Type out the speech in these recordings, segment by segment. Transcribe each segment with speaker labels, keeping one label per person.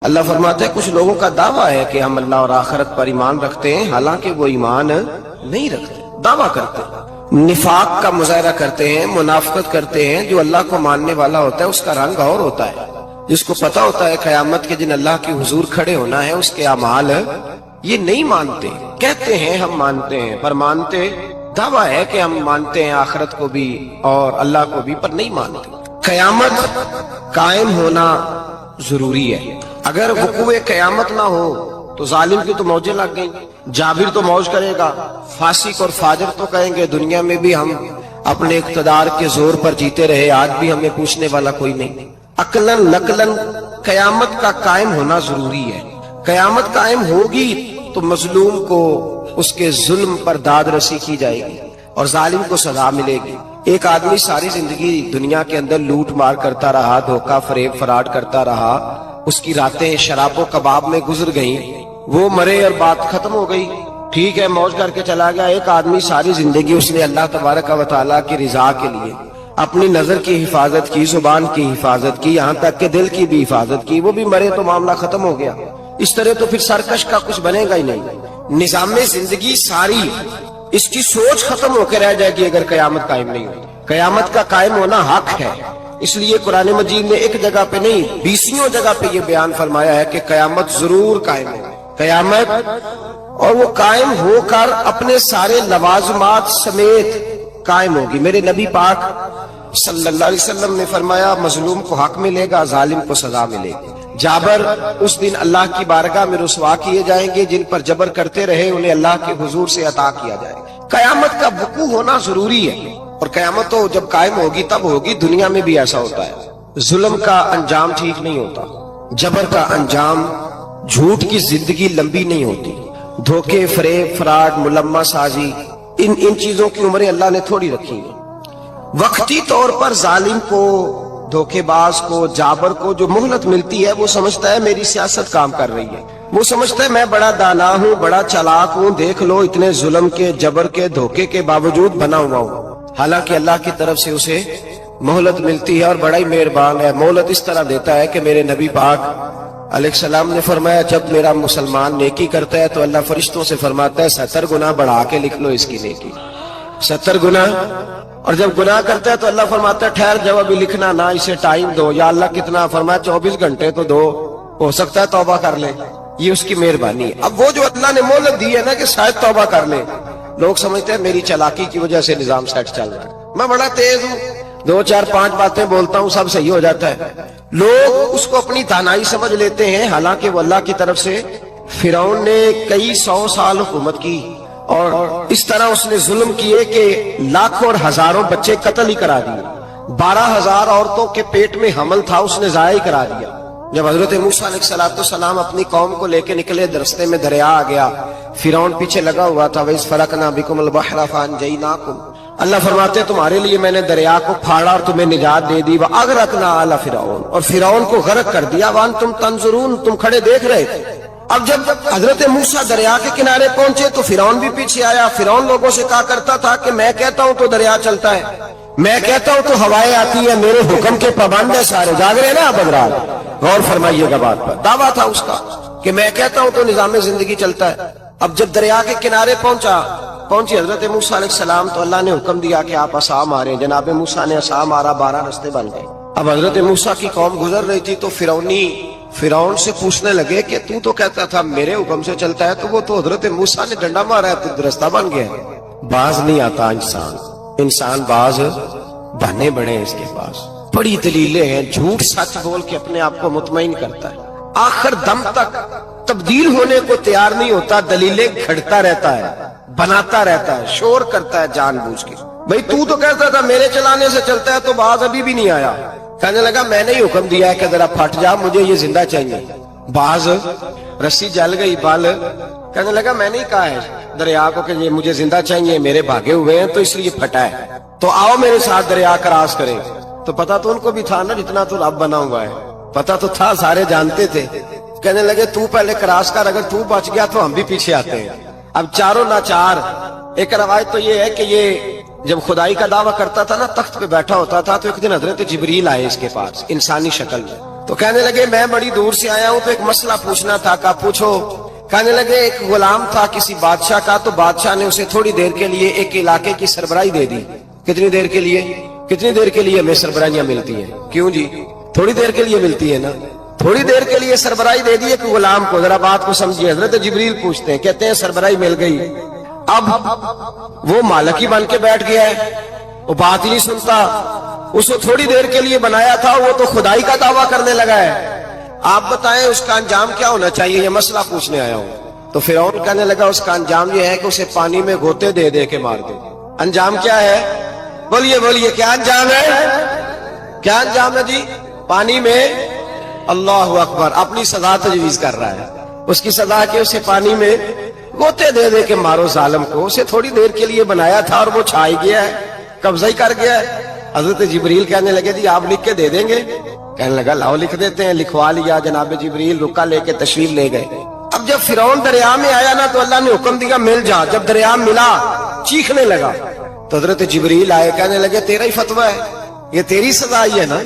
Speaker 1: اللہ فرماتے ہیں کچھ لوگوں کا دعویٰ ہے کہ ہم اللہ اور آخرت پر ایمان رکھتے ہیں، حالانکہ وہ ایمان نہیں رکھتے، دعویٰ کرتے ہیں، نفاق کا مظاہرہ کرتے ہیں، منافقت کرتے ہیں۔ جو اللہ کو ماننے والا ہوتا ہے اس کا رنگ اور ہوتا ہے، جس کو پتا ہوتا ہے قیامت کے دن اللہ کے حضور کھڑے ہونا ہے، اس کے اعمال یہ نہیں مانتے، کہتے ہیں ہم مانتے ہیں، پر مانتے دعویٰ ہے کہ ہم مانتے ہیں آخرت کو بھی اور اللہ کو بھی، پر نہیں مانتے۔ قیامت قائم ہونا ضروری ہے، اگر وقوع قیامت نہ ہو تو ظالم کی تو موجیں لگ گئیں، جابر تو موج کرے گا، فاسق اور فاجر تو کہیں گے دنیا میں بھی ہم اپنے اقتدار کے زور پر جیتے رہے، آج بھی ہمیں پوچھنے والا کوئی نہیں۔ عقلاً نقلاً قیامت کا قائم ہونا ضروری ہے۔ قیامت قائم ہوگی تو مظلوم کو اس کے ظلم پر داد رسی کی جائے گی اور ظالم کو سزا ملے گی۔ ایک آدمی ساری زندگی دنیا کے اندر لوٹ مار کرتا رہا، دھوکہ فریب فراڈ کرتا رہا، اس کی راتیں شراب و کباب میں گزر گئیں، وہ مرے اور بات ختم ہو گئی، ٹھیک ہے موج کر کے چلا گیا۔ ایک آدمی ساری زندگی اس نے اللہ تبارک و تعالیٰ کی رضا کے لیے اپنی نظر کی حفاظت کی، زبان کی حفاظت کی، یہاں تک کہ دل کی بھی حفاظت کی، وہ بھی مرے تو معاملہ ختم ہو گیا۔ اس طرح تو پھر سرکش کا کچھ بنے گا ہی نہیں، نظام زندگی ساری اس کی سوچ ختم ہو کے رہ جائے گی اگر قیامت قائم نہیں ہو۔ قیامت کا قائم ہونا حق ہے، اس لیے قرآن مجید نے ایک جگہ پہ نہیں 20 جگہ پہ یہ بیان فرمایا ہے کہ قیامت ضرور قائم ہے، قیامت، اور وہ قائم ہو کر اپنے سارے لوازمات سمیت قائم ہوگی۔ میرے نبی پاک صلی اللہ علیہ وسلم نے فرمایا مظلوم کو حق ملے گا، ظالم کو سزا ملے گی۔ جابر اس دن اللہ کی بارگاہ میں رسوا کیے جائیں گے، جن پر جبر کرتے رہے انہیں اللہ کے حضور سے عطا کیا جائے گا۔ قیامت کا وقوع ہونا ضروری ہے، اور قیامت تو جب قائم ہوگی تب ہوگی۔ دنیا میں بھی ایسا ہوتا ہے، ظلم کا انجام ٹھیک نہیں ہوتا، جبر کا انجام، جھوٹ کی زندگی لمبی نہیں ہوتی، دھوکے فریب فراڈ ملمہ سازی، ان چیزوں کی عمریں اللہ نے تھوڑی رکھی ہیں۔ وقتی طور پر ظالم کو، دھوکے باز کو، جابر کو جو مہلت ملتی ہے وہ سمجھتا ہے میری سیاست کام کر رہی ہے، وہ سمجھتا ہے میں بڑا دانا ہوں، بڑا چالاک ہوں، دیکھ لو اتنے ظلم کے، جبر کے، دھوکے کے باوجود بنا ہوا ہوں۔ حالانکہ اللہ کی طرف سے اسے مہلت ملتی ہے اور بڑا ہی مہربان ہے۔ مہلت اس طرح دیتا ہے کہ میرے نبی پاک علیہ السلام نے فرمایا جب میرا مسلمان نیکی کرتا ہے تو اللہ فرشتوں سے فرماتا ہے 70 گناہ بڑھا کے لکھ لو اس کی نیکی، 70 گناہ، اور جب گناہ کرتا ہے تو اللہ فرماتا ہے ٹھہر جب ابھی لکھنا نہ، اسے ٹائم دو۔ یا اللہ کتنا؟ فرمایا 24 گھنٹے تو دو، ہو سکتا ہے توبہ کر لے، یہ اس کی مہربانی ہے۔ اب وہ جو اللہ نے مہلت دی ہے نا کہ شاید توبہ کر لے، لوگ سمجھتے ہیں میری چالاکی کی وجہ سے نظام سیٹ چل رہا ہے، میں بڑا تیز ہوں، 2 4 5 باتیں بولتا ہوں سب صحیح ہو جاتا ہے۔ لوگ اس کو اپنی دانائی سمجھ لیتے ہیں، حالانکہ وہ اللہ کی طرف سے۔ فرعون نے کئی 100 سال حکومت کی اور اس طرح اس نے ظلم کیے کہ لاکھوں اور ہزاروں بچے قتل ہی کرا دیے، 12,000 عورتوں کے پیٹ میں حمل تھا اس نے ضائع کرا دیا۔ جب حضرت موسیٰ علیہ السلام اپنی قوم کو لے کے نکلے، رستے میں دریا آ گیا، فرعون پیچھے لگا ہوا تھا، وَإِذْ فَرَقْنَا بِكُمُ الْبَحْرَ فَأَنْجَيْنَاكُمْ، اللہ فرماتے ہیں تمہارے لیے میں نے دریا کو پھاڑا اور تمہیں نجات دے دی، وَأَغْرَقْنَا آلَ فِرْعَوْنَ، اور فرعون کو غرق کر دیا، وَأَنْتُمْ تَنْظُرُونَ، تم کھڑے دیکھ رہے تھے۔ اب جب حضرت موسیٰ دریا کے کنارے پہنچے تو فرعون بھی پیچھے آیا۔ فرعون لوگوں سے کہا کرتا تھا کہ میں کہتا ہوں تو دریا چلتا ہے، میں کہتا ہوں تو ہوائیں آتی ہیں، میرے حکم کے پابند ہے سارے۔ جاگ رہے نا اب حضرات، غور فرمائیے گا بات پر۔ دعویٰ تھا اس کا کہ میں کہتا ہوں تو نظام زندگی چلتا ہے۔ اب جب دریا کے کنارے پہنچی حضرت موسیٰ علیہ السلام تو اللہ نے حکم دیا کہ آپ عصا ماریں۔ جناب موسیٰ نے عصا مارا، 12 رستے بن گئے۔ اب حضرت موسیٰ کی قوم گزر رہی تھی تو فرعون سے پوچھنے لگے کہ تو کہتا تھا میرے حکم سے چلتا ہے، تو وہ تو حضرت موسیٰ نے ڈنڈا مارا ہے تو رستہ بن گیا ہے۔ باز نہیں آتا انسان باز بنے بڑے ہیں، اس کے پاس بڑی دلیلیں ہیں، جھوٹ سچ بول کے اپنے آپ کو مطمئن کرتا ہے، آخر دم تک تبدیل ہونے کو تیار نہیں ہوتا، دلیلیں گھڑتا رہتا ہے، بناتا رہتا ہے، شور کرتا ہے جان بوجھ کے۔ بھئی تو کہتا تھا میرے چلانے سے چلتا ہے، تو باز ابھی بھی نہیں آیا، کہنے لگا میں نے حکم دیا ہے کہ ذرا پھٹ جا، مجھے یہ زندہ چاہیے۔ باز رسی جل گئی، بال کہنے لگا میں نہیں کہا ہے دریا کو کہ یہ مجھے زندہ چاہیے، میرے بھاگے ہوئے ہیں تو اس لیے پھٹا ہے، تو آؤ میرے ساتھ دریا کراس کریں۔ تو پتا تو ان کو بھی تھا نا جتنا تو رب بنا ہوا ہے، پتا تو تھا، سارے جانتے تھے۔ کہنے لگے تو پہلے کراس کر، اگر تو بچ گیا تو ہم بھی پیچھے آتے ہیں۔ اب چاروں ناچار۔ ایک روایت تو یہ ہے کہ یہ جب خدائی کا دعویٰ کرتا تھا نا، تخت پہ بیٹھا ہوتا تھا، تو ایک دن حضرت جبریل آئے اس کے پاس انسانی شکل میں، تو کہنے لگے میں بڑی دور سے آیا ہوں تو ایک مسئلہ پوچھنا تھا. کہا پوچھو. کہنے لگے ایک غلام تھا کسی بادشاہ کا, تو بادشاہ نے اسے تھوڑی دیر کے لیے ایک علاقے کی سربراہی دے دی. کتنی دیر کے لیے؟ کتنی دیر کے لیے ہمیں سربراہیاں ملتی ہیں؟ کیوں جی؟ تھوڑی دیر کے لیے ملتی ہے نا. تھوڑی دیر کے لیے سربراہی دے دی ایک غلام کو. ذرا بات کو سمجھیے. حضرت جبریل پوچھتے ہیں, کہتے ہیں سربراہی مل گئی, اب وہ مالک ہی بن کے بیٹھ گیا ہے, وہ بات ہی نہیں سنتا. اس کو تھوڑی دیر کے لیے بنایا تھا, وہ تو خدائی کا دعویٰ کرنے لگا ہے. آپ بتائیں اس کا انجام کیا ہونا چاہیے؟ یہ مسئلہ پوچھنے آیا ہوں. تو فرعون کہنے لگا اس کا انجام یہ ہے کہ اسے پانی میں گوتے دے دے کے مار دے. انجام کیا ہے؟ بولیے بولیے, کیا انجام ہے؟ کیا انجام ہے جی؟ پانی میں. اللہ اکبر, اپنی سزا تجویز کر رہا ہے. اس کی سزا کہ اسے پانی میں گوتے دے دے کے مارو ظالم کو. اسے تھوڑی دیر کے لیے بنایا تھا اور وہ چھائی گیا ہے, قبضہ ہی کر گیا ہے. حضرت جبریل کہنے لگے جی آپ لکھ کے دے دیں گے؟ کہنے لگا لاؤ لکھ دیتے ہیں. لکھوا لیا. جناب جبریل رکا لے کے تشریف لے گئے. اب جب فرعون دریا میں آیا نا تو اللہ نے حکم دیا مل جا. جب دریا ملا چیخنے لگا تو حضرت جبریل آئے, کہنے لگے تیرا ہی فتویٰ ہے, یہ تیری سزا ہی ہے نا.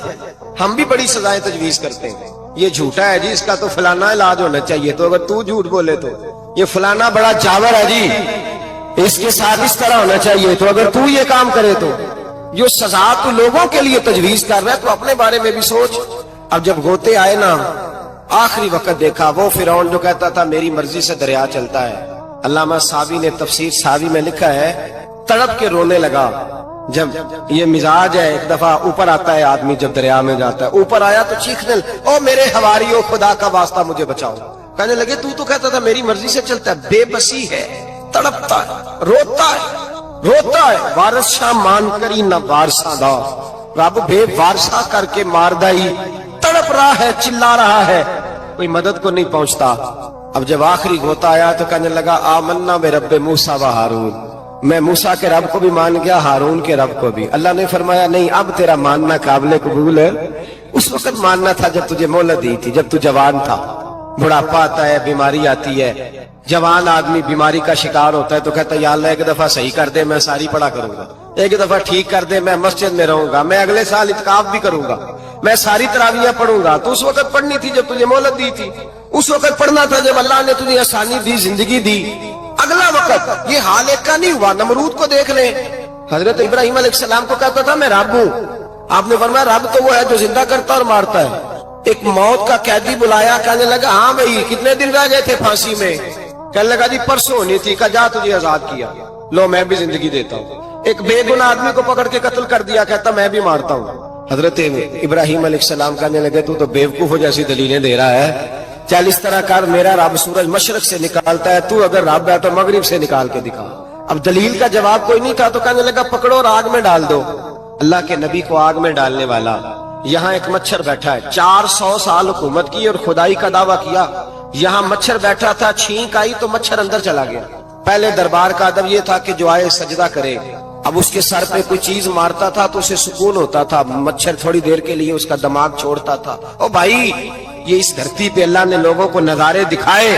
Speaker 1: ہم بھی بڑی سزائیں تجویز کرتے ہیں. یہ جھوٹا ہے جی, اس کا تو فلانا علاج ہونا چاہیے. تو اگر تو جھوٹ بولے تو یہ فلانا بڑا جاور ہے جی, اس کے ساتھ اس طرح ہونا چاہیے. تو اگر تو یہ کام کرے تو جو سزا تو لوگوں کے لیے تجویز کر رہا ہے تو اپنے بارے میں بھی سوچ. اب جب گوتے آئے نا, آخری وقت دیکھا وہ فرعون جو کہتا تھا میری مرضی سے دریا چلتا ہے. علامہ صاوی نے تفسیر صاوی میں لکھا ہے تڑپ کے رونے لگا. جب یہ مزاج ہے, ایک دفعہ اوپر آتا ہے آدمی جب دریا میں جاتا ہے, اوپر آیا تو چیخنے او میرے حواریوں خدا کا واسطہ مجھے بچاؤ. کہنے لگے تو کہتا تھا میری مرضی سے چلتا ہے. بے بسی ہے, تڑپتا ہے, روتا ہے. وارث شاہ مان کری نہ وارثہ دا, رب بے وارثہ کر کے مار دائی. تڑپ رہا ہے, چلا رہا ہے, کوئی مدد کو نہیں پہنچتا. اب جب آخری گوتا آیا تو کہنے لگا آمنا بے رب موسیٰ و ہارون, میں موسیٰ کے رب کو بھی مان گیا, ہارون کے رب کو بھی. اللہ نے فرمایا نہیں, اب تیرا ماننا قابل قبول ہے. اس وقت ماننا تھا جب تجھے مہلت دی تھی, جب تو جوان تھا. بڑھاپا آتا ہے, بیماری آتی ہے, جوان آدمی بیماری کا شکار ہوتا ہے تو کہتا ہے یا اللہ ایک دفعہ صحیح کر دے, میں ساری پڑھا کروں گا. ایک دفعہ ٹھیک کر دے, میں مسجد میں رہوں گا, میں اگلے سال اعتکاف بھی کروں گا, میں ساری تراویحیں پڑھوں گا. تو اس وقت پڑھنی تھی جب تجھے مہلت دی تھی. اس وقت پڑھنا تھا جب اللہ نے تجھے آسانی دی, زندگی دی. اگلا وقت یہ حال ایک کا نہیں ہوا. نمرود کو دیکھ لیں, حضرت ابراہیم علیہ السلام کو کہتا تھا میں رب ہوں. آپ نے فرمایا رب تو وہ ہے جو زندہ کرتا اور مارتا ہے. ایک موت کا قیدی بلایا, کہنے لگا ہاں بھائی کتنے دن رہ گئے تھے پھانسی میں؟ کہنے لگا جی پرسوں ہونی تھی. کہا جا تجھے آزاد کیا, لو میں بھی زندگی دیتا ہوں. ایک بے گناہ آدمی کو پکڑ کے قتل کر دیا, کہتا میں بھی مارتا ہوں. حضرت ابراہیم علیہ السلام کہنے لگے تو بیوقوفوں جیسی دلیلیں دے رہا ہے. چل اس طرح کر, میرا رب سورج مشرق سے نکالتا ہے, تو اگر رب ہے تو مغرب سے نکال کے دکھا. اب دلیل کا جواب کوئی نہیں تھا تو کہنے لگا پکڑو اور آگ میں ڈال دو. اللہ کے نبی کو آگ میں ڈالنے والا. یہاں ایک مچھر بیٹھا ہے, 400 سال حکومت کی اور خدائی کا دعویٰ کیا. یہاں مچھر بیٹھا تھا, چھینک آئی تو مچھر اندر چلا گیا. پہلے دربار کا ادب یہ تھا کہ جو آئے سجدہ کرے. اب اس کے سر پہ کوئی چیز مارتا تھا تو اسے سکون ہوتا تھا. مچھر تھوڑی دیر کے لیے اس کا دماغ چھوڑتا تھا. او بھائی یہ اس دھرتی پہ اللہ نے لوگوں کو نظارے دکھائے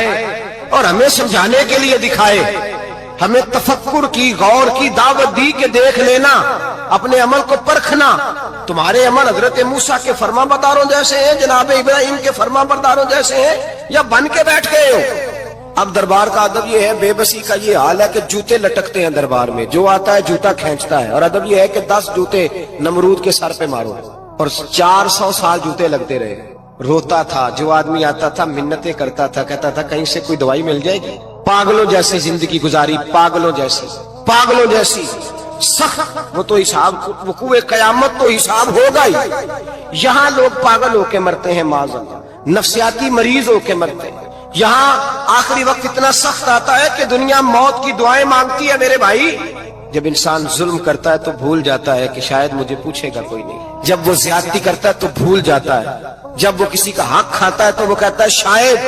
Speaker 1: اور ہمیں سمجھانے کے لیے دکھائے. ہمیں تفکر کی, غور کی دعوت دی کہ دیکھ لینا, اپنے عمل کو پرکھنا. تمہارے عمل حضرت موسیٰ کے فرما برداروں جیسے ہیں, جناب ابراہیم کے فرما برداروں جیسے ہیں, یا بن کے بیٹھ گئے ہو. اب دربار کا ادب یہ ہے, بے بسی کا یہ حال ہے کہ جوتے لٹکتے ہیں دربار میں, جو آتا ہے جوتا کھینچتا ہے. اور ادب یہ ہے کہ 10 جوتے نمرود کے سر پہ مارو. اور 400 سال جوتے لگتے رہے. روتا تھا, جو آدمی آتا تھا منتیں کرتا تھا, کہتا تھا کہیں سے کوئی دوائی مل جائے گی. پاگلوں جیسی زندگی گزاری, پاگلوں جیسی سخت. وہ تو حساب, وقوع قیامت تو حساب ہوگا ہی. یہاں لوگ پاگل ہو کے مرتے ہیں, معذاللہ نفسیاتی مریض ہو کے مرتے ہیں. یہاں آخری وقت اتنا سخت آتا ہے کہ دنیا موت کی دعائیں مانگتی ہے. میرے بھائی جب انسان ظلم کرتا ہے تو بھول جاتا ہے کہ شاید مجھے پوچھے گا کوئی نہیں. جب وہ زیادتی کرتا ہے تو بھول جاتا ہے. جب وہ کسی کا حق کھاتا ہے تو وہ کہتا ہے شاید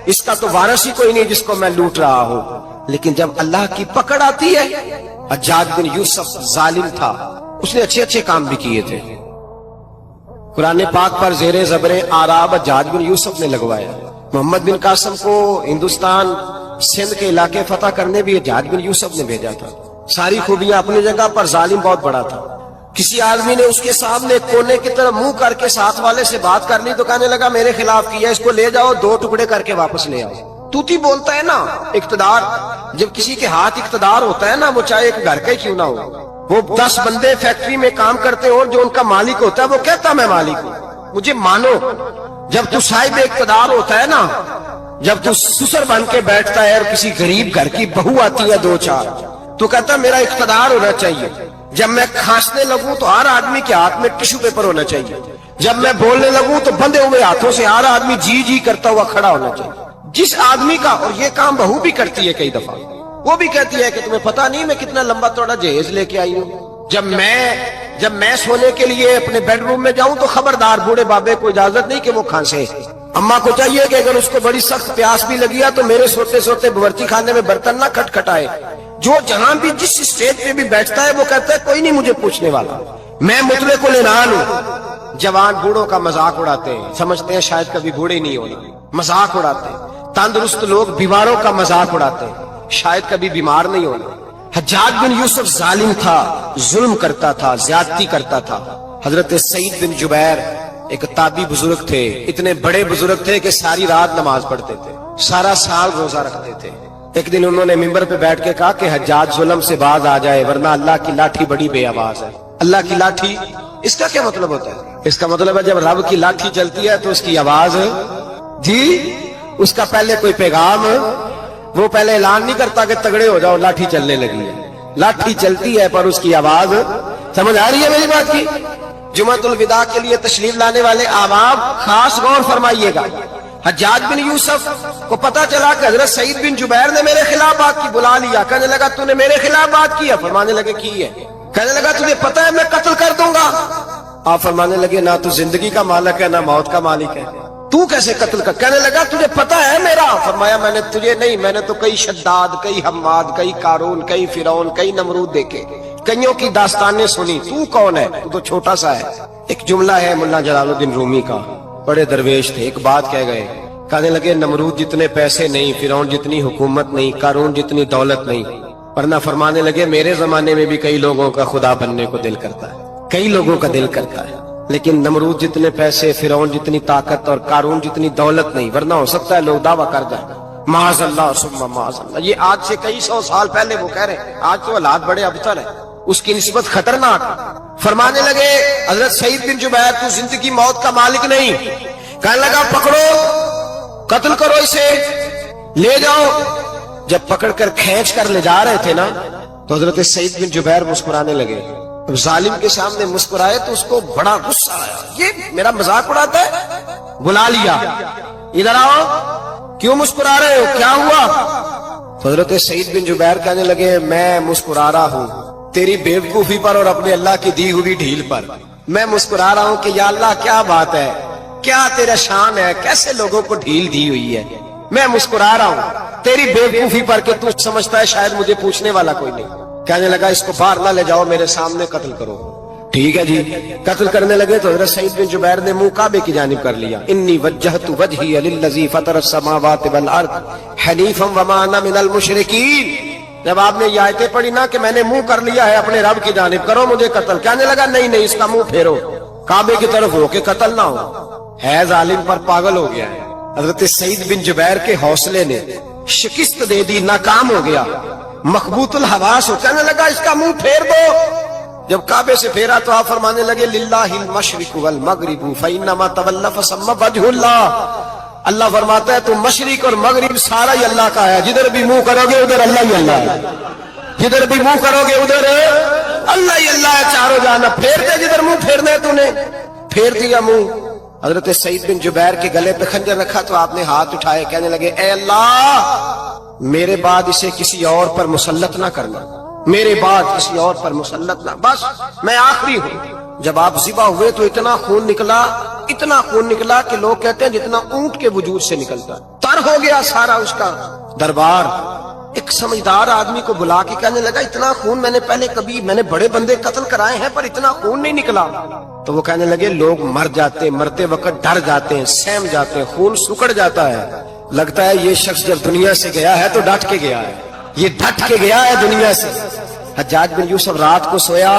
Speaker 1: اس کا تو وارث ہی کوئی نہیں جس کو میں لوٹ رہا ہوں. لیکن جب اللہ کی پکڑ آتی ہے, حجاج بن یوسف ظالم تھا, اس نے اچھے کام بھی کیے تھے. قرآن پاک پر زیر زبر آراب حجاج بن یوسف نے لگوایا. محمد بن قاسم کو ہندوستان سندھ کے علاقے فتح کرنے بھی حجاج بن یوسف نے بھیجا تھا. ساری خوبیاں اپنی جگہ پر, ظالم بہت بڑا تھا. کسی آدمی نے اس کے سامنے کونے کی طرف منہ کر کے ساتھ والے سے بات کر لی تو کہنے لگا میرے خلاف کیا، اس کو لے جاؤ 2 ٹکڑے کر کے واپس لے آؤ۔ توتی بولتا ہے نا اقتدار، جب کسی کے ہاتھ اقتدار ہوتا ہے نا، وہ چاہے ایک گھر کا ہی کیوں نہ ہو، وہ 10 بندے فیکٹری میں کام کرتے ہو اور جو ان کا مالک ہوتا ہے وہ کہتا میں مالک ہوں، مجھے مانو۔ جب تو صاحب اقتدار ہوتا ہے نا، جب تو سسر بن کے بیٹھتا ہے اور کسی غریب گھر کی بہو آتی ہے 2-4 تو کہتا میرا اقتدار ہونا چاہیے، جب میں کھانسنے لگوں تو ہر آدمی کے ہاتھ میں ٹشو پیپر ہونا چاہیے، جب میں بولنے لگوں تو بندے ہوئے ہاتھوں سے ہر آدمی جی جی کرتا ہوا کھڑا ہونا چاہیے۔ جس آدمی کا، اور یہ کام بہو بھی کرتی ہے کئی دفعہ، وہ بھی کہتی ہے کہ تمہیں پتہ نہیں میں کتنا لمبا چوڑا جہیز لے کے آئی ہوں، جب میں سونے کے لیے اپنے بیڈ روم میں جاؤں تو خبردار بوڑھے بابے کو اجازت نہیں کہ وہ کھانسے۔ اماں کو چاہیے کہ اگر اس کو بڑی سخت پیاس بھی لگی ہے تو میرے سوتے سوتے باورچی خانے میں برتن نہ کھٹکھٹائے۔ جو جہاں بھی جس اسٹیج پہ بھی بیٹھتا ہے وہ کہتا ہے کوئی نہیں مجھے پوچھنے والا، میں مطلق العنان ہوں۔ جوان بوڑھوں کا مذاق اڑاتے ہیں، سمجھتے ہیں شاید کبھی بوڑھے نہیں ہونا، مذاق اڑاتے ہیں۔ تندرست لوگ بیماروں کا مذاق اڑاتے ہیں، شاید کبھی بیمار نہیں ہونا۔ حجاج بن یوسف ظالم تھا، ظلم کرتا تھا، زیادتی کرتا تھا۔ حضرت سعید بن جبیر ایک تابعی بزرگ تھے، اتنے بڑے بزرگ تھے کہ ساری رات نماز پڑھتے تھے، سارا سال روزہ رکھتے تھے۔ ایک دن انہوں نے ممبر پہ بیٹھ کے کہا کہ حجاج ظلم سے باز آ جائے ورنہ اللہ کی لاٹھی بڑی بے آواز ہے۔ اللہ کی لاٹھی، اس کا کیا مطلب ہوتا ہے؟ اس کا مطلب ہے جب رب کی لاٹھی چلتی ہے تو اس کی آواز، جی اس کا پہلے کوئی پیغام، وہ پہلے اعلان نہیں کرتا کہ تگڑے ہو جاؤ لاٹھی چلنے لگی ہے، لاٹھی چلتی ہے پر اس کی آواز، سمجھ آ رہی ہے میری بات کی؟ جمعۃ الوداع کے لیے تشریف لانے والے احباب خاص غور فرمائیے گا۔ حجاج بن یوسف کو پتا چلا کہ حضرت سعید بن جبیر نے میرے خلاف بات کی، بلا لیا، کہنے لگا تو نے میرے خلاف بات کی ہے؟ فرمانے لگے کی ہے۔ کہنے لگا تجھے پتا ہے میں قتل کر دوں گا؟ آپ فرمانے لگے نہ تو زندگی کا مالک ہے نہ موت کا مالک ہے، تو کیسے قتل کر؟ کہنے لگا تجھے پتا ہے میرا؟ فرمایا میں نے تجھے نہیں، میں نے تو کئی شداد، کئی حماد، کئی قارون، کئی فرعون، کئی نمرود دیکھے، کئیوں کی داستانیں سنی، تو کون ہے؟ تو تو چھوٹا سا ہے۔ ایک جملہ ہے ملا جلال الدین رومی کا، بڑے درویش تھے، ایک بات کہہ گئے، کہنے لگے نمرود جتنے پیسے نہیں، فرعون جتنی حکومت نہیں، قارون جتنی دولت نہیں، ورنہ فرمانے لگے میرے زمانے میں بھی کئی لوگوں کا خدا بننے کو دل کرتا ہے، کئی لوگوں کا دل کرتا ہے، لیکن نمرود جتنے پیسے، فرعون جتنی طاقت اور قارون جتنی دولت نہیں، ورنہ ہو سکتا ہے لوگ دعویٰ کر جائیں معاذ اللہ ثم معاذ اللہ۔ یہ آج سے کئی 100 سال پہلے وہ کہہ رہے ہیں، آج تو حالات بڑے ابتر ہیں، اس کی نسبت خطرناک۔ فرمانے لگے حضرت سعید بن جبیر تو زندگی موت کا مالک نہیں، کہنے لگا پکڑو، قتل کرو اسے، لے جاؤ۔ جب پکڑ کر کھینچ کر لے جا رہے تھے نا تو حضرت سعید بن جبیر مسکرانے لگے۔ ظالم کے سامنے مسکرائے تو اس کو بڑا غصہ آیا، یہ میرا مذاق اڑاتا ہے؟ بلا لیا، ادھر آؤ، کیوں مسکرا رہے ہو، کیا ہوا؟ تو حضرت سعید بن جبیر کہنے لگے میں مسکرا رہا ہوں تیری بیوقوفی پر اور اپنے اللہ کی دی ہوئی ڈھیل پر، میں مسکرا رہا ہوں کہ یا اللہ کیا بات ہے، کیا تیرا شان ہے، کیسے لوگوں کو ڈھیل دی ہوئی ہے، میں مسکرا رہا ہوں تیری بیوقوفی پر کہ تو سمجھتا ہے شاید مجھے پوچھنے والا کوئی نہیں۔ کہنے لگا اس کو باہر نہ لے جاؤ، میرے سامنے قتل کرو۔ ٹھیک ہے جی، قتل کرنے لگے تو حضرت سعید بن جبیر نے منہ کعبے کی جانب کر لیا، انی وجہت وجہی للذی فطر السماوات والارض حنیفا وما انا من المشرکین۔ جب آپ نے یہ آیتیں پڑھی نا کہ میں نے منہ کر لیا ہے اپنے رب کی جانب، کرو مجھے قتل، کہنے لگا نہیں نہیں، اس کا منہ پھیرو، کعبے کی طرف ہو کے قتل نہ ہو، ہے ظالم پر پاگل ہو گیا ہے۔ حضرت سعید بن جبیر کے حوصلے نے شکست دے دی، ناکام ہو گیا، مخبوط الحواس ہو، کہنے لگا اس کا منہ پھیر دو۔ جب کعبے سے پھیرا تو آپ فرمانے لگے للہ المشرق والمغرب فانما تولى فثم وجه اللہ۔ اللہ فرماتا ہے تو مشرق اور مغرب سارا ہی اللہ کا ہے، جدھر بھی منہ کرو گے ادھر اللہ ہی اللہ ہے، جدھر بھی منہ کرو گے ادھر اللہ ہی اللہ ہے، چاروں جانا پھیر دے، جدھر منہ پھیرنا ہے تو نے پھیر دیا منہ۔ حضرت سعید بن جبیر کے گلے پہ خنجر رکھا تو آپ نے ہاتھ اٹھائے، کہنے لگے اے اللہ میرے بعد اسے کسی اور پر مسلط نہ کرنا، میرے بعد کسی اور پر مسلط نہ، بس میں آخری ہوں۔ جب آپ ذبح ہوئے تو اتنا خون نکلا کہ لوگ کہتے ہیں جتنا اونٹ کے وجود سے نکلتا، تر ہو گیا سارا اس کا دربار۔ ایک سمجھدار آدمی کو بلا کے کہنے لگا اتنا خون میں نے بڑے بندے قتل کرائے ہیں پر اتنا خون نہیں نکلا۔ تو وہ کہنے لگے لوگ مر جاتے، مرتے وقت ڈر جاتے ہیں، سہم جاتے ہیں، خون سکڑ جاتا ہے، لگتا ہے یہ شخص جب دنیا سے گیا ہے تو ڈٹ کے گیا ہے، یہ ڈٹ کے گیا ہے دنیا سے۔ حجاج بن یوسف رات کو سویا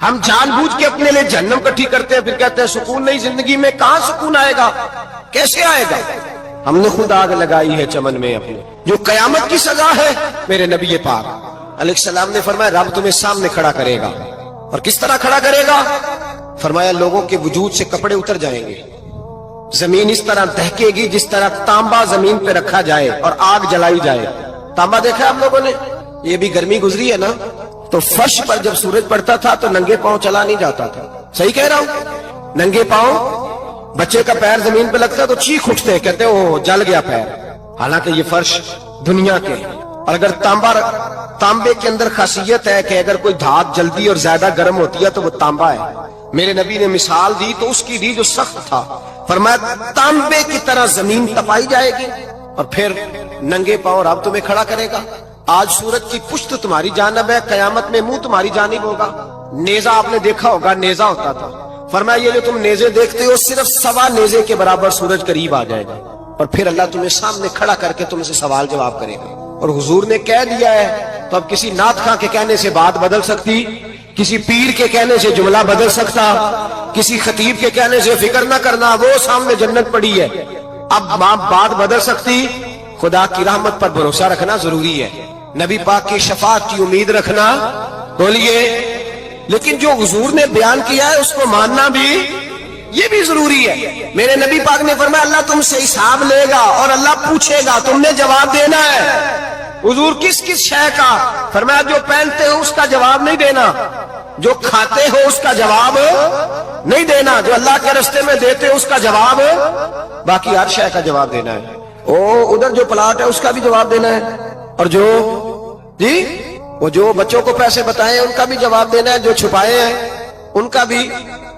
Speaker 1: ہم جان بوجھ کے اپنے لیے جہنم کٹھی کرتے ہیں، پھر کہتے ہیں سکون نہیں زندگی میں. کہاں سکون آئے گا؟ کیسے آئے گا؟ ہم نے خود آگ لگائی ہے چمن میں اپنے. جو قیامت کی سزا ہے، میرے نبی پاک علیہ السلام نے فرمایا رب تمہیں سامنے کھڑا کرے گا. اور کس طرح کھڑا کرے گا؟ فرمایا لوگوں کے وجود سے کپڑے اتر جائیں گے، زمین اس طرح دہکے گی جس طرح تانبا زمین پہ رکھا جائے اور آگ جلائی جائے. تانبا دیکھا آپ لوگوں نے؟ یہ بھی گرمی گزری ہے نا، تو فرش پر جب سورج پڑتا تھا تو ننگے پاؤں چلا نہیں جاتا تھا. صحیح کہہ رہا ہوں؟ ننگے پاؤں، بچے کا پیر زمین پہ لگتا ہے تو چیخ اٹھتے ہیں، کہتے ہیں وہ جل گیا پیر. حالانکہ یہ فرش دنیا کے ہیں. اور اگر تانبے کے اندر خاصیت ہے کہ اگر کوئی دھات جلدی اور زیادہ گرم ہوتی ہے تو وہ تانبا ہے. میرے نبی نے مثال دی تو اس کی دی جو سخت تھا، فرمایا تانبے کی طرح زمین تپائی جائے گی اور پھر ننگے پاؤں رب تمہیں کھڑا کرے گا. آج سورج کی پشت تمہاری جانب ہے، قیامت میں منہ تمہاری جانب ہوگا. نیزہ آپ نے دیکھا ہوگا، نیزہ ہوتا تھا. فرمایا یہ جو تم نیزے دیکھتے ہو صرف 1.25 نیزے کے برابر سورج قریب آ جائے گا اور پھر اللہ تمہیں سامنے کھڑا کر کے تم سے سوال جواب کرے گا. اور حضور نے کہہ دیا ہے تو اب کسی نعت خواں کے کہنے سے بات بدل سکتی، کسی پیر کے کہنے سے جملہ بدل سکتا، کسی خطیب کے کہنے سے فکر نہ کرنا وہ سامنے جنت پڑی ہے، اب بات بدل سکتی. خدا کی رحمت پر بھروسہ رکھنا ضروری ہے، نبی پاک کی شفاعت کی امید رکھنا. بولیے. لیکن جو حضور نے بیان کیا ہے اس کو ماننا بھی یہ بھی ضروری ہے. میرے نبی پاک نے فرمایا اللہ تم سے حساب لے گا اور اللہ پوچھے گا، تم نے جواب دینا ہے. حضور کس کس شے کا؟ فرمایا جو پہنتے ہو اس کا جواب نہیں دینا، جو کھاتے ہو اس کا جواب نہیں دینا، جو اللہ کے راستے میں دیتے ہو اس کا جواب، باقی ہر شے کا جواب دینا ہے. ادھر جو پلاٹ ہے اس کا بھی جواب دینا ہے، اور وہ جو بچوں کو پیسے بتائے ان کا بھی جواب دینا ہے، جو چھپائے ہیں ان کا بھی.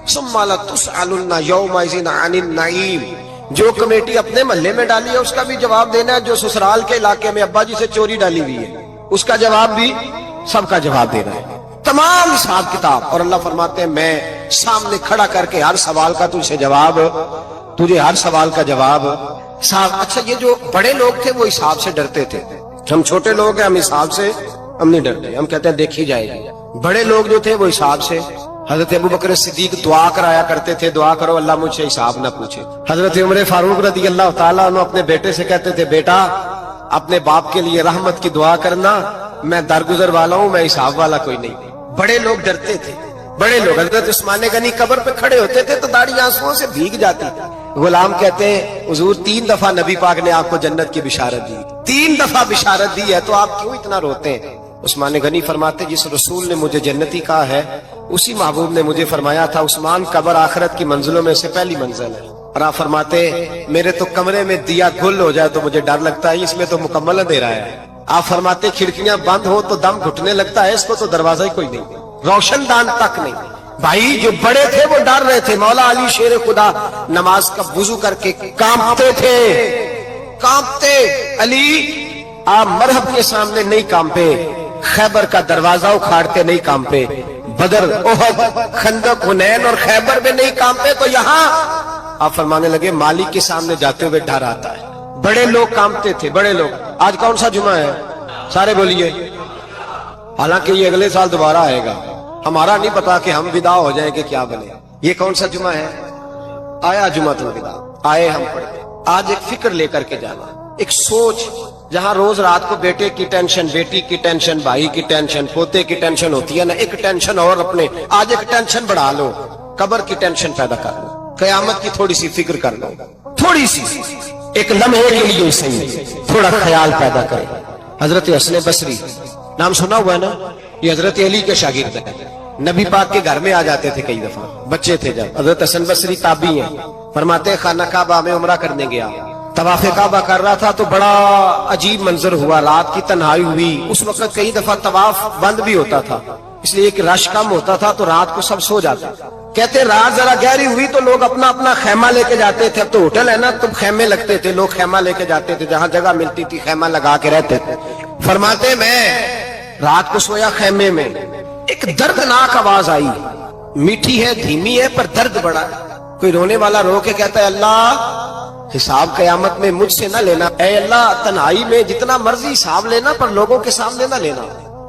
Speaker 1: ثم لتسألن یومئذ عن النعیم. جو کمیٹی اپنے محلے میں ڈالی ہے اس کا بھی جواب دینا ہے، جو سسرال کے علاقے میں ابا جی سے چوری ڈالی ہوئی ہے اس کا جواب بھی، سب کا جواب دینا ہے، تمام حساب کتاب. اور اللہ فرماتے ہیں میں سامنے کھڑا کر کے ہر سوال کا تجھے جواب، تجھے ہر سوال کا جواب. اچھا یہ جو بڑے لوگ تھے وہ حساب سے ڈرتے تھے، ہم چھوٹے لوگ ہیں ہم حساب سے ہم نہیں ڈرتے، ہم کہتے ہیں دیکھی جائے گی. بڑے لوگ جو تھے وہ حساب سے. حضرت ابوبکر صدیق دعا کرایا کرتے تھے، دعا کرو اللہ مجھ سے حساب نہ پوچھے. حضرت عمر فاروق رضی اللہ تعالیٰ عنہ اپنے بیٹے سے کہتے تھے بیٹا اپنے باپ کے لیے رحمت کی دعا کرنا، میں درگزر والا ہوں، میں حساب والا کوئی نہیں. بڑے لوگ ڈرتے تھے. بڑے لوگ حضرت عثمان غنی قبر پہ کھڑے ہوتے تھے تو داڑھی آنسوؤں سے بھیگ جاتی. غلام کہتے ہیں حضور 3 دفعہ نبی پاک نے آپ کو جنت کی بشارت دی، 3 دفعہ بشارت دی ہے تو آپ کیوں اتنا روتے ہیں؟ عثمان غنی فرماتے جس رسول نے مجھے جنتی کہا ہے اسی محبوب نے مجھے فرمایا تھا عثمان قبر آخرت کی منزلوں میں سے پہلی منزل ہے. اور آپ فرماتے میرے تو کمرے میں دیا گل ہو جائے تو مجھے ڈر لگتا ہے، اس میں تو مکمل اندھیرا ہے. آپ فرماتے کھڑکیاں بند ہو تو دم گھٹنے لگتا ہے، اس کو تو دروازہ ہی کوئی نہیں، روشن دان تک نہیں. بھائی جو بڑے تھے وہ ڈر رہے تھے. مولا علی شیر خدا نماز کا وضو کر کے کانپتے تھے، کانپتے. علی آپ مرحب کے سامنے نہیں کانپے، خیبر کا دروازہ اکھاڑتے نہیں کانپے، بدر احد خندق حنین اور خیبر میں نہیں کانپے، تو یہاں آپ فرمانے لگے مالک کے سامنے جاتے ہوئے ڈر آتا ہے. بڑے لوگ کانپتے تھے، بڑے لوگ. آج کون سا جمعہ ہے؟ سارے بولیے. حالانکہ یہ اگلے سال دوبارہ آئے گا، ہمارا نہیں پتا کہ ہم ودا ہو جائیں کہ کیا بنے. یہ کون سا جمعہ ہے؟ آیا جمعہ الوداع، آئے ہم پڑھتے. آج ایک فکر لے کر کے جانا، ایک سوچ. جہاں روز رات کو بیٹے کی ٹینشن، بیٹی کی ٹینشن، بھائی کی ٹینشن، پوتے کی ٹینشن ہوتی ہے نا، ایک ٹینشن اور اپنے آج ایک ٹینشن بڑھا لو، قبر کی ٹینشن پیدا کر لو، قیامت کی تھوڑی سی فکر کر لو، تھوڑی سی ایک لمحے کے لیے صحیح تھوڑا خیال پیدا کرے. حضرت حسن بصری نام سنا ہوا ہے نا، یہ حضرت علی کے شاگرد ہیں. نبی پاک کے گھر میں آ جاتے تھے کئی دفعہ، بچے تھے جب. حضرت حسن بصری تابعی ہیں. فرماتے خانہ کعبہ میں عمرہ کرنے گیا، طواف کعبہ کر رہا تھا تو بڑا عجیب منظر ہوا، رات کی تنہائی ہوئی. اس وقت کئی دفعہ طواف بند بھی ہوتا تھا اس لیے کہ رش کم ہوتا تھا تو رات کو سب سو جاتے. کہتے رات ذرا گہری ہوئی تو لوگ اپنا اپنا خیمہ لے کے جاتے تھے. اب تو ہوٹل ہے نا تو خیمے لگتے تھے، لوگ خیمہ لے کے جاتے تھے، جہاں جگہ ملتی تھی خیمہ لگا کے رہتے تھے. فرماتے میں رات کو سویا خیمے میں، ایک دردناک آواز آئی، میٹھی ہے دھیمی ہے پر درد بڑا ہے. کوئی رونے والا رو کے کہتا ہے اللہ حساب قیامت میں مجھ سے نہ لینا، اے اللہ تنہائی میں جتنا مرضی حساب لینا پر لوگوں کے سامنے نہ لینا.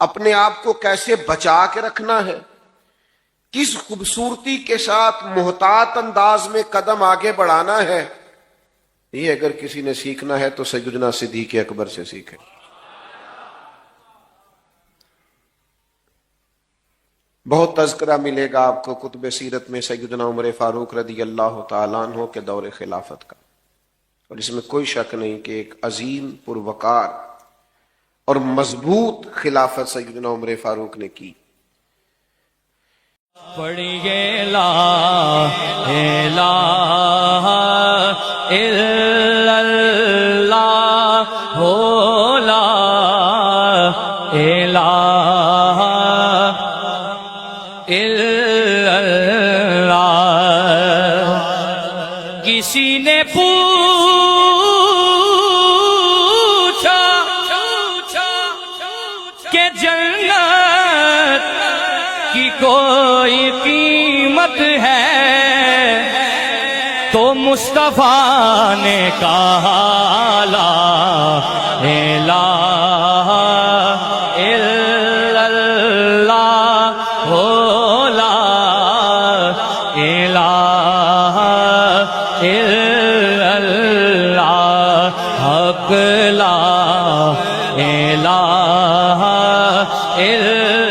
Speaker 2: اپنے آپ کو کیسے بچا کے رکھنا ہے، کس خوبصورتی کے ساتھ محتاط انداز میں قدم آگے بڑھانا ہے، یہ اگر کسی نے سیکھنا ہے تو سیدنا صدیق اکبر سے سیکھے۔ بہت تذکرہ ملے گا آپ کو کتب سیرت میں سیدنا عمر فاروق رضی اللہ تعالیٰ عنہ کے دور خلافت کا، اور اس میں کوئی شک نہیں کہ ایک عظیم پروقار اور مضبوط خلافت سیدنا عمر فاروق نے کی۔
Speaker 3: پڑھیے لا الہ الا اللہ ہو، لا الہ الا اللہ۔ کسی نے پوچھا کہ جنت کی کوئی قیمت ہے، تو مصطفیٰ نے کہا لا الہ الا اللہ ہو، لا الہ الا اللہ، حق لا الہ الا